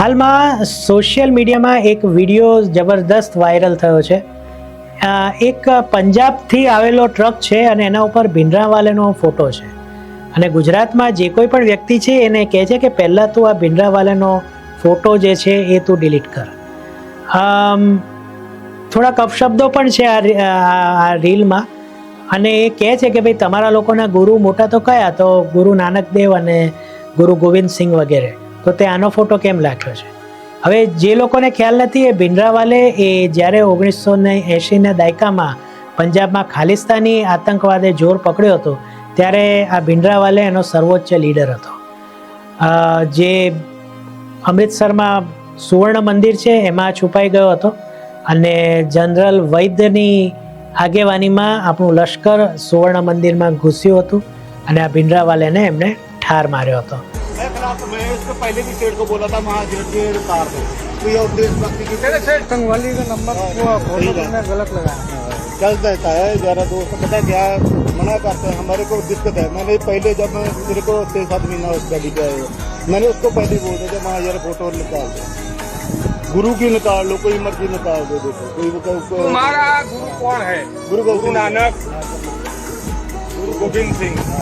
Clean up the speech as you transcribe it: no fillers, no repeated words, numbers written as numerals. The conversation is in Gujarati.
હાલમાં સોશિયલ મીડિયામાં એક વિડીયો જબરદસ્ત વાયરલ થયો છે. એક પંજાબથી આવેલો ટ્રક છે અને એના ઉપર ભીંડરાવાલેનો ફોટો છે અને ગુજરાતમાં જે કોઈ પણ વ્યક્તિ છે એને કહે છે કે પહેલાં તું આ ભીંડરાવાલેનો ફોટો જે છે એ તું ડિલીટ કર. થોડાક અપશબ્દો પણ છે આ રીલમાં અને એ કહે છે કે ભાઈ તમારા લોકોના ગુરુ મોટા તો કયા, તો ગુરુ નાનક દેવ અને ગુરુ ગોવિંદ સિંઘ વગેરે, તો તે આનો ફોટો કેમ નાખ્યો છે? હવે જે લોકોને ખ્યાલ નથી, એ ભીંડરાવાલે એ જ્યારે 1980ના દાયકામાં પંજાબમાં ખાલિસ્તાની આતંકવાદે જોર પકડ્યો હતો ત્યારે આ ભીંડરાવાલે એનો સર્વોચ્ચ લીડર હતો. જે અમૃતસરમાં સુવર્ણ મંદિર છે એમાં છુપાઈ ગયો હતો અને જનરલ વૈદ્યની આગેવાનીમાં આપણું લશ્કર સુવર્ણ મંદિરમાં ઘૂસ્યું હતું અને આ ભીંડરાવાલેને એમને ઠાર માર્યો હતો. मैं इसको पहले भी सेठ को बोला था महाजन के तार दो, कोई और देशभक्ति की संगवाली का नंबर वो फोटो तुमने गलत लगाया. चल देता है जरा दोस्त, पता है क्या मना करते हैं, हमारे को दिक्कत है. मैंने पहले जब मेरे को 6-7 महीना उस गाड़ी पे आए, मैंने उसको पहले बोल दिया वहाँ यार फोटो निकाल दो, गुरु की निकाल लो, कोई मर्जी निकाल दो. देखो कोई तुम्हारा गुरु कौन है? गुरु गुरु नानक, गुरु गोविंद सिंह.